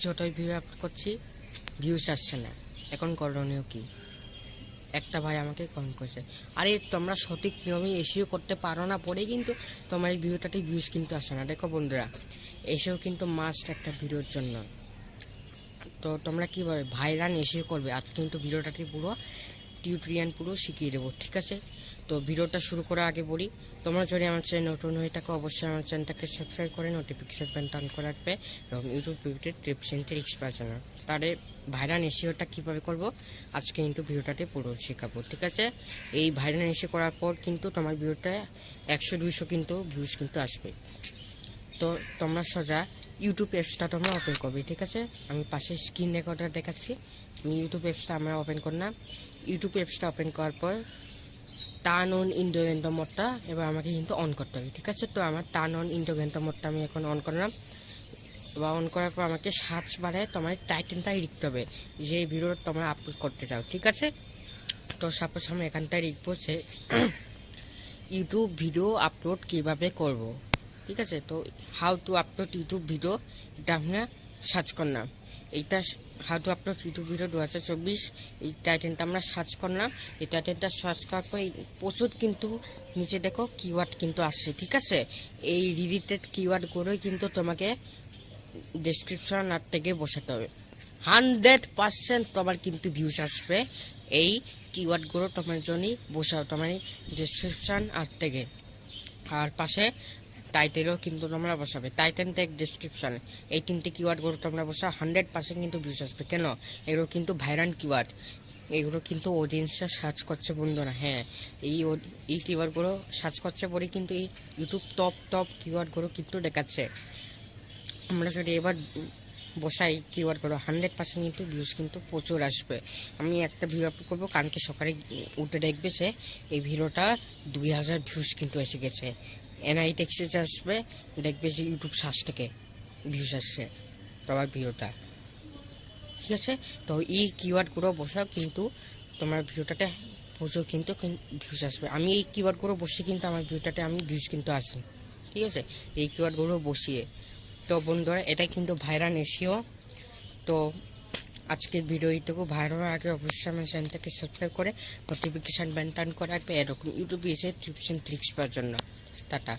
যতই view upload করছি views আসছে না, এখন করণীয় কি? একটা ভাই আমাকে কমেন্ট করেছে, আরে তোমরা সঠিক নিয়মে এসিও করতে পারো না, পরে কিন্তু তোমার এই ভিডিওটাতে ভিউজ কিন্তু আসে না। দেখো বন্ধুরা, এসেও কিন্তু মাস্ট একটা ভিডিওর জন্য। তো তোমরা কীভাবে ভাইরাল এসিও করবে, আজ কিন্তু ভিডিওটাতে পুরো টিউটোরিয়াল পুরো শিখিয়ে দেবো, ঠিক আছে? তো ভিডিওটা শুরু করার আগে বলি, তোমরা যদি আমার চ্যানেল নতুন হয়ে থাকো অবশ্যই আমার চ্যানেলটাকে সাবস্ক্রাইব করে নোটিফিকেশন বেলটা অন করে রাখবে এবং ইউটিউব ভিডিওতে টিপস এন্ড ট্রিক্স পাওয়ার জন্য। তাহলে ভাইরাল এসিওটা কীভাবে করবো আজকে কিন্তু ভিডিওটাতে পুরো শেখাবো, ঠিক আছে? এই ভাইরাল এসিও করার পর কিন্তু তোমার ভিডিওটা 100-200 কিন্তু ভিউজ কিন্তু আসবে। তো তোমরা সোজা ইউটিউব অ্যাপসটা তোমরা ওপেন করবে, ঠিক আছে? আমি পাশে স্ক্রিন রেকর্ডার দেখাচ্ছি। আমি ইউটিউব অ্যাপসটা আমরা ওপেন করলাম। ইউটিউব অ্যাপসটা ওপেন করার পর টার্ন অন ইন্ডোগেন্টো মোডটা এবার আমাকে কিন্তু অন করতে হবে, ঠিক আছে? তো আমার টার্ন অন ইন্ডোগেন্টো মোডটা আমি এখন অন করলাম। বা অন করার পর আমাকে সার্চ বারে তোমার টাইটেলটাই লিখতে হবে যে ভিডিও তোমরা আপলোড করতে চাও, ঠিক আছে? তো সাপোজ আমি এখানটায় লিখবো যে ইউটিউব ভিডিও আপলোড কিভাবে করব, ঠিক আছে? তো how to upload YouTube video, এটা আমরা সার্চ করলাম। এইটা how to upload YouTube video 2024 এই টাইটেলটা আমরা সার্চ করলাম। এই টাইটেলটা সার্চ করার পর প্রচুর কিন্তু নিচে দেখো কিওয়ার্ড কিন্তু আসছে, ঠিক আছে? এই রিলেটেড কিওয়ার্ডগুলোই কিন্তু তোমাকে ডেসক্রিপশন আর থেকে বসাতে হবে। 100% তোমার কিন্তু ভিউজ আসবে এই কিওয়ার্ডগুলো তোমার জন্যই বসাও তোমার ডেসক্রিপশন আর থেকে। আর পাশে টাইটেলও কিন্তু তোমরা বসাবে, টাইটেল ট্যাগ ডেসক্রিপশন, এই তিনটে কিওয়ার্ডগুলো তোমরা বসাও। 100% কিন্তু ভিউজ আসবে। কেন? এগুলো কিন্তু ভাইরাল কিওয়ার্ড, এগুলো কিন্তু অডিয়েন্সরা সার্চ করছে বন্ধুরা। হ্যাঁ, এই কিওয়ার্ডগুলো সার্চ করছে পরে কিন্তু এই ইউটিউব টপ কিওয়ার্ডগুলো কিন্তু দেখাচ্ছে। আমরা যদি এবার বসাই কিওয়ার্ডগুলো 100% কিন্তু ভিউজ কিন্তু প্রচুর আসবে। আমি একটা ভিডিও আপলোড করবো, কালকে সকালে উঠে দেখবে সে এই ভিডিওটা 2000 ভিউজ কিন্তু এসে গেছে। এনআই টেক্সে আসবে, দেখবে যে ইউটিউব সার্চ থেকে ভিউজ আসছে তোমার ভিডিওটা, ঠিক আছে? তো এই কিওয়ার্ডগুলো বসাও, কিন্তু তোমার ভিডিওটাতে প্রচুর কিন্তু ভিউজ আসবে। আমি এই কিওয়ার্ডগুলো বসিয়ে কিন্তু আমার ভিডিওটাতে আমি ভিউজ কিন্তু আসি, ঠিক আছে? এই কিওয়ার্ডগুলো বসিয়ে। তো বন্ধুরা, এটাই কিন্তু ভাইরাল এসিও। তো আজকের ভিডিও এইটুকু। ভাইরাল হওয়ার আগে অবশ্যই আমার চ্যানেলটাকে সাবস্ক্রাইব করে নোটিফিকেশান বেল অন করে রাখবে এরকম ইউটিউবে এসে টিপস এন্ড ট্রিক্স পাওয়ার জন্য। টাটা।